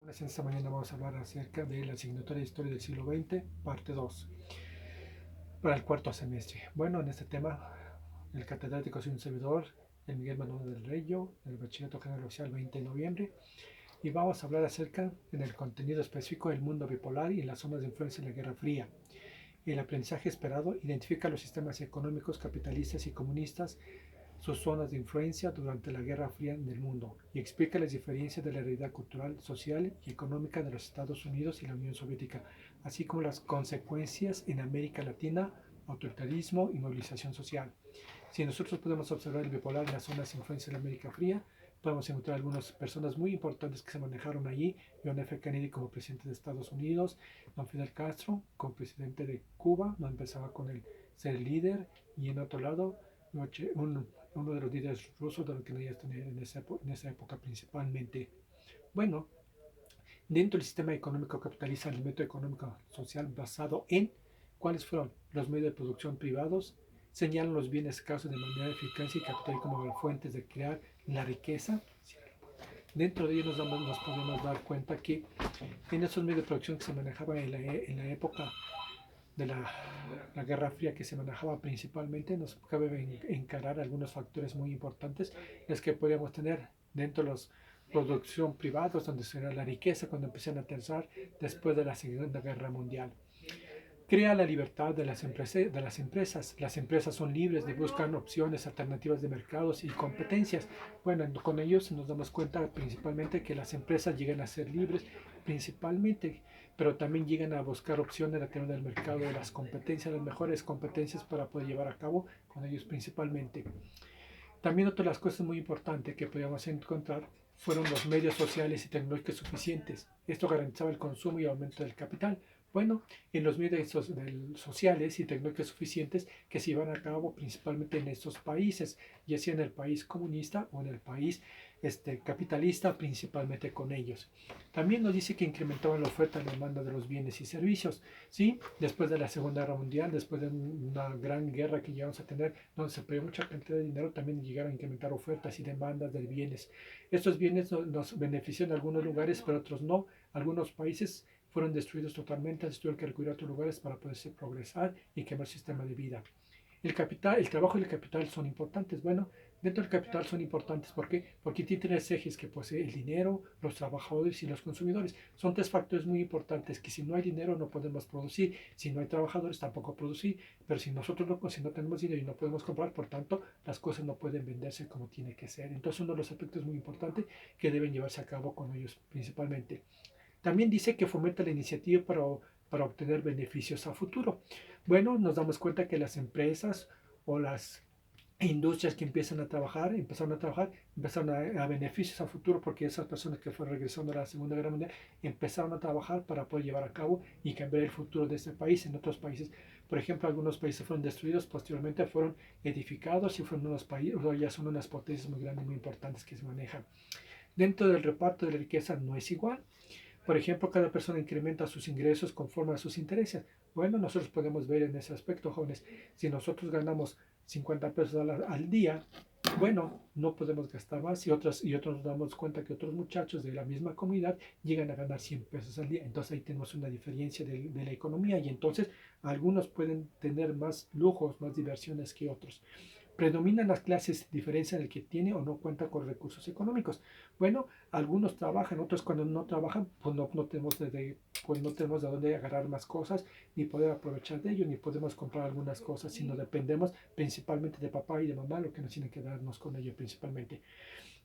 Pues esta mañana vamos a hablar acerca de la asignatura de Historia del siglo XX, parte 2, para el cuarto semestre. Bueno, en este tema, el catedrático es un servidor, el Miguel Manuel del Reyo, del Bachillerato General Oficial 20 de noviembre, y vamos a hablar acerca, en el contenido específico, del mundo bipolar y las zonas de influencia en la Guerra Fría. El aprendizaje esperado identifica los sistemas económicos capitalistas y comunistas, sus zonas de influencia durante la Guerra Fría en el mundo, y explica las diferencias de la realidad cultural, social y económica de los Estados Unidos y la Unión Soviética, así como las consecuencias en América Latina, autoritarismo y movilización social. Si nosotros podemos observar el bipolar en las zonas de influencia de la América Fría, podemos encontrar algunas personas muy importantes que se manejaron allí: John F. Kennedy como presidente de Estados Unidos, don Fidel Castro como presidente de Cuba, no empezaba con el ser el líder, y en otro lado uno de los líderes rusos de lo que quería tener en esa época principalmente. Bueno, dentro del sistema económico capitalista, el método económico social basado en cuáles fueron los medios de producción privados, señalan los bienes escasos de manera eficaz y capital como las fuentes de crear la riqueza. Dentro de ellos nos podemos dar cuenta que en esos medios de producción que se manejaban en la época de la Guerra Fría, que se manejaba principalmente, nos cabe encarar algunos factores muy importantes, es que podríamos tener dentro de los producción privados, donde será la riqueza cuando empiezan a aterrizar después de la Segunda Guerra Mundial. Crea la libertad de las empresas. Las empresas son libres de buscar opciones alternativas de mercados y competencias. Bueno, con ellos nos damos cuenta principalmente que las empresas llegan a ser libres principalmente, pero también llegan a buscar opciones alternativas del mercado, de las competencias, las mejores competencias para poder llevar a cabo con ellos principalmente. También otra de las cosas muy importantes que podíamos encontrar fueron los medios sociales y tecnológicos suficientes. Esto garantizaba el consumo y aumento del capital. Bueno, en los medios sociales y tecnológicos suficientes que se iban a cabo principalmente en estos países, ya sea en el país comunista o en el país capitalista, principalmente con ellos. También nos dice que incrementaban la oferta y la demanda de los bienes y servicios. ¿Sí? Después de la Segunda Guerra Mundial, después de una gran guerra que llegamos a tener, donde se perdió mucha cantidad de dinero, también llegaron a incrementar ofertas y demandas de bienes. Estos bienes nos benefician en algunos lugares, pero otros no. Algunos países fueron destruidos totalmente, se tuvieron que recurrir a otros lugares para poderse progresar y cambiar el sistema de vida. El capital, el trabajo y el capital son importantes. Bueno, dentro del capital son importantes. ¿Por qué? Porque tiene tres ejes que posee: el dinero, los trabajadores y los consumidores. Son tres factores muy importantes que si no hay dinero no podemos producir, si no hay trabajadores tampoco producir, pero si nosotros si no tenemos dinero y no podemos comprar, por tanto, las cosas no pueden venderse como tiene que ser. Entonces, uno de los aspectos muy importantes que deben llevarse a cabo con ellos principalmente. También dice que fomenta la iniciativa para obtener beneficios a futuro. Bueno, nos damos cuenta que las empresas o las industrias que empezaron a beneficios a futuro, porque esas personas que fueron regresando a la Segunda Guerra Mundial empezaron a trabajar para poder llevar a cabo y cambiar el futuro de este país. En otros países, por ejemplo, algunos países fueron destruidos, posteriormente fueron edificados y fueron unos países, ya son unas potencias muy grandes, muy importantes que se manejan. Dentro del reparto de la riqueza no es igual. Por ejemplo, cada persona incrementa sus ingresos conforme a sus intereses. Bueno, nosotros podemos ver en ese aspecto, jóvenes, si nosotros ganamos 50 pesos al día, bueno, no podemos gastar más, y otros nos damos cuenta que otros muchachos de la misma comunidad llegan a ganar 100 pesos al día. Entonces ahí tenemos una diferencia de la economía, y entonces algunos pueden tener más lujos, más diversiones que otros. Predominan las clases, diferencia en el que tiene o no cuenta con recursos económicos. Bueno, algunos trabajan, otros cuando no trabajan, pues no tenemos de dónde agarrar más cosas, ni poder aprovechar de ellos, ni podemos comprar algunas cosas, sino dependemos principalmente de papá y de mamá, lo que nos tienen que darnos con ello principalmente.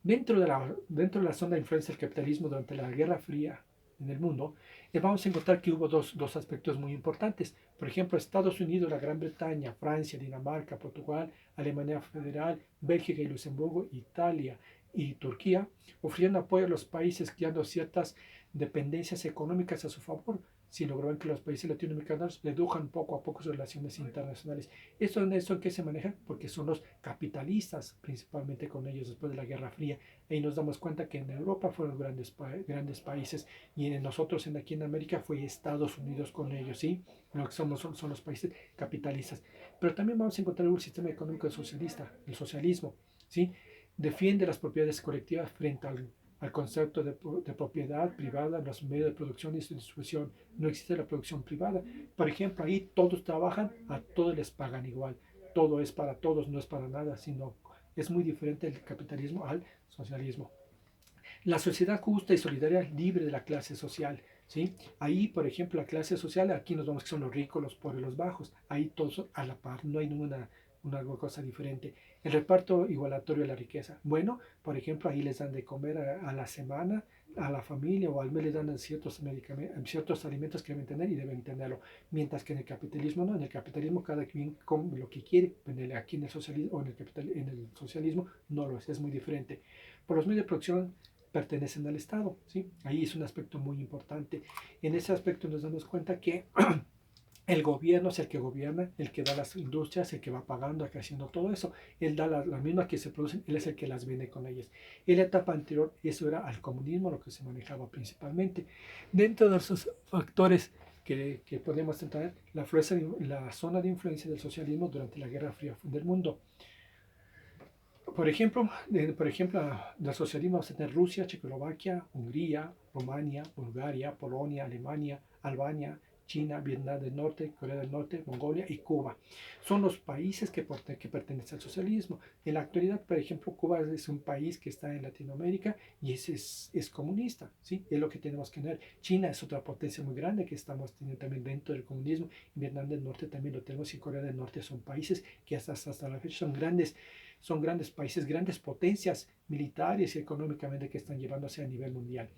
Dentro de la zona de influencia del capitalismo durante la Guerra Fría en el mundo, vamos a encontrar que hubo dos aspectos muy importantes. Por ejemplo, Estados Unidos, la Gran Bretaña, Francia, Dinamarca, Portugal, Alemania Federal, Bélgica y Luxemburgo, Italia y Turquía ofrecieron apoyo a los países creando ciertas dependencias económicas a su favor, si lograban que los países latinoamericanos redujan poco a poco sus relaciones internacionales. ¿Esto en qué se maneja? Porque son los capitalistas, principalmente con ellos después de la Guerra Fría. Ahí nos damos cuenta que en Europa fueron grandes países, y en nosotros aquí en América fue Estados Unidos con ellos, ¿sí? Lo que son los países capitalistas. Pero también vamos a encontrar un sistema económico socialista, el socialismo, ¿sí? Defiende las propiedades colectivas frente al concepto de propiedad privada en los medios de producción y distribución. No existe la producción privada. Por ejemplo, ahí todos trabajan, a todos les pagan igual. Todo es para todos, no es para nada, sino es muy diferente el capitalismo al socialismo. La sociedad justa y solidaria libre de la clase social. ¿Sí? Ahí, por ejemplo, la clase social, aquí nos vemos que son los ricos, los pobres, los bajos. Ahí todos a la par, no hay ninguna una cosa diferente. El reparto igualatorio de la riqueza. Bueno, por ejemplo, ahí les dan de comer a la semana, a la familia, o al mes les dan ciertos medicamentos, ciertos alimentos que deben tener y deben tenerlo. Mientras que en el capitalismo no, en el capitalismo cada quien come lo que quiere. Aquí en el socialismo, o en el socialismo no lo es muy diferente. Por los medios de producción pertenecen al Estado, ¿sí? Ahí es un aspecto muy importante. En ese aspecto nos damos cuenta que el gobierno es el que gobierna, el que da las industrias, el que va pagando, haciendo todo eso. Él da las mismas que se producen, él es el que las vende con ellas. En la etapa anterior, eso era al comunismo lo que se manejaba principalmente. Dentro de esos factores que podemos entrar, la zona de influencia del socialismo durante la Guerra Fría del mundo. Por ejemplo, del socialismo vamos a tener Rusia, Checoslovaquia, Hungría, Rumania, Bulgaria, Polonia, Alemania, Albania, China, Vietnam del Norte, Corea del Norte, Mongolia y Cuba. Son los países que pertenecen al socialismo. En la actualidad, por ejemplo, Cuba es un país que está en Latinoamérica y es comunista, ¿sí? Es lo que tenemos que ver. China es otra potencia muy grande que estamos teniendo también dentro del comunismo. Vietnam del Norte también lo tenemos y Corea del Norte son países que hasta la fecha son grandes países, grandes potencias militares y económicamente que están llevándose a nivel mundial.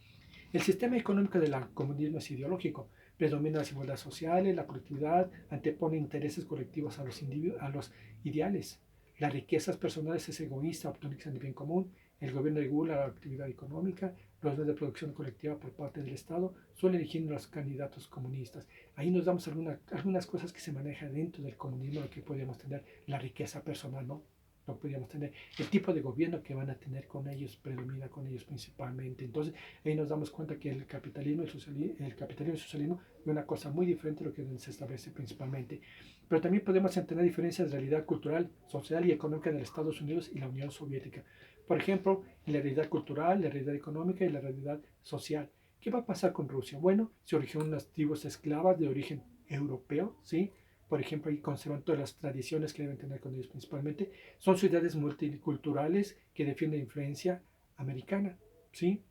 El sistema económico del comunismo es ideológico. Predomina las igualdades sociales, la colectividad, antepone intereses colectivos a los ideales. Las riquezas personales es egoísta, optimizan el bien común. El gobierno regula la actividad económica. Los medios de producción colectiva por parte del Estado suelen elegir los candidatos comunistas. Ahí nos damos algunas cosas que se manejan dentro del comunismo, lo que podríamos tener, la riqueza personal, ¿no? No podríamos tener el tipo de gobierno que van a tener con ellos, predomina con ellos principalmente. Entonces, ahí nos damos cuenta que el capitalismo y el socialismo es una cosa muy diferente de lo que se establece principalmente. Pero también podemos entender diferencias de realidad cultural, social y económica de los Estados Unidos y la Unión Soviética. Por ejemplo, la realidad cultural, la realidad económica y la realidad social. ¿Qué va a pasar con Rusia? Bueno, se originó unas tribus esclavas de origen europeo, ¿sí? Por ejemplo, ahí conservan todas las tradiciones que deben tener con ellos principalmente. Son ciudades multiculturales que defienden la influencia americana, ¿sí?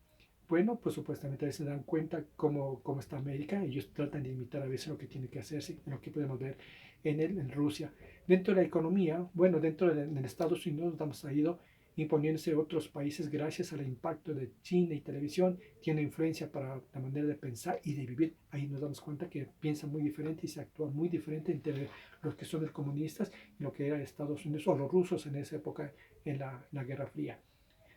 Bueno, pues supuestamente a veces se dan cuenta cómo está América y ellos tratan de imitar a veces lo que tiene que hacerse, lo que podemos ver en Rusia. Dentro de la economía, bueno, dentro de Estados Unidos estamos ido imponiéndose otros países gracias al impacto de cine y televisión, tiene influencia para la manera de pensar y de vivir. Ahí nos damos cuenta que piensan muy diferente y se actúa muy diferente entre los que son los comunistas y lo que era Estados Unidos o los rusos en esa época en la Guerra Fría.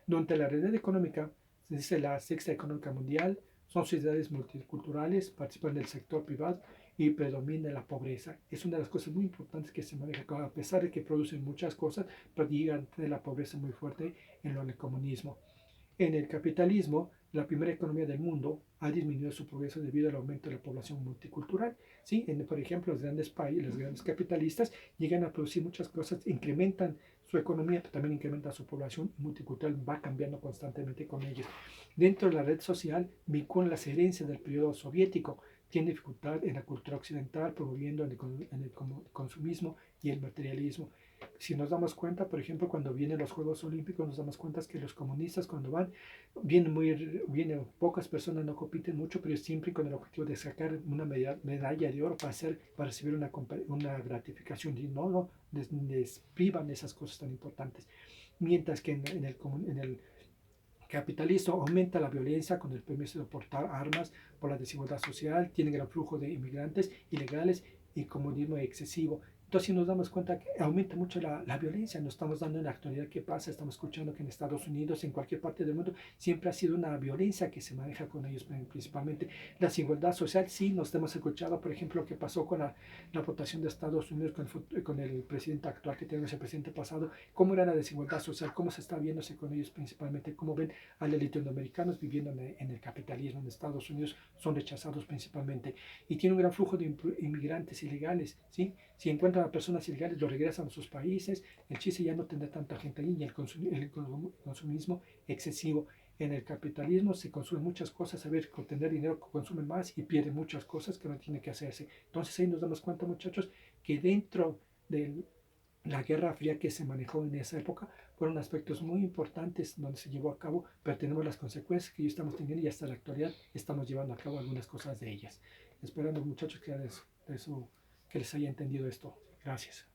Durante la realidad económica, se dice la sexta económica mundial, son sociedades multiculturales, participan del sector privado y predomina la pobreza. Es una de las cosas muy importantes que se maneja, a pesar de que producen muchas cosas, pero llegan a tener la pobreza muy fuerte en el comunismo. En el capitalismo, la primera economía del mundo ha disminuido su progreso debido al aumento de la población multicultural. ¿Sí? Por ejemplo, los grandes países, los grandes capitalistas llegan a producir muchas cosas, incrementan su economía, pero también incrementa su población multicultural, va cambiando constantemente con ellos. Dentro de la red social, vinculan las herencias del periodo soviético, tiene dificultad en la cultura occidental, promoviendo el consumismo y el materialismo. Si nos damos cuenta, por ejemplo, cuando vienen los Juegos Olímpicos, nos damos cuenta que los comunistas cuando vienen pocas personas, no compiten mucho, pero siempre con el objetivo de sacar una medalla de oro para recibir una gratificación. Y no les privan de esas cosas tan importantes. Mientras que en el capitalismo aumenta la violencia con el permiso de portar armas por la desigualdad social, tiene gran flujo de inmigrantes ilegales y comunismo excesivo. Entonces, si nos damos cuenta que aumenta mucho la violencia, nos estamos dando en la actualidad qué pasa, estamos escuchando que en Estados Unidos, en cualquier parte del mundo, siempre ha sido una violencia que se maneja con ellos principalmente. La desigualdad social, sí, nos hemos escuchado, por ejemplo, lo que pasó con la votación de Estados Unidos con el presidente actual que tenemos, el presidente pasado, cómo era la desigualdad social, cómo se está viéndose con ellos principalmente, cómo ven a los latinoamericanos viviendo en el capitalismo en Estados Unidos, son rechazados principalmente. Y tiene un gran flujo de inmigrantes ilegales, ¿sí? Si encuentran a personas ilegales, lo regresan a sus países. El chiste ya no tendrá tanta gente ahí y el consumismo excesivo. En el capitalismo se consumen muchas cosas, saber tener dinero consume más y pierde muchas cosas que no tiene que hacerse. Entonces ahí nos damos cuenta, muchachos, que dentro de la Guerra Fría que se manejó en esa época fueron aspectos muy importantes donde se llevó a cabo, pero tenemos las consecuencias que ya estamos teniendo y hasta la actualidad estamos llevando a cabo algunas cosas de ellas. Esperando, muchachos, que les haya entendido esto. Gracias.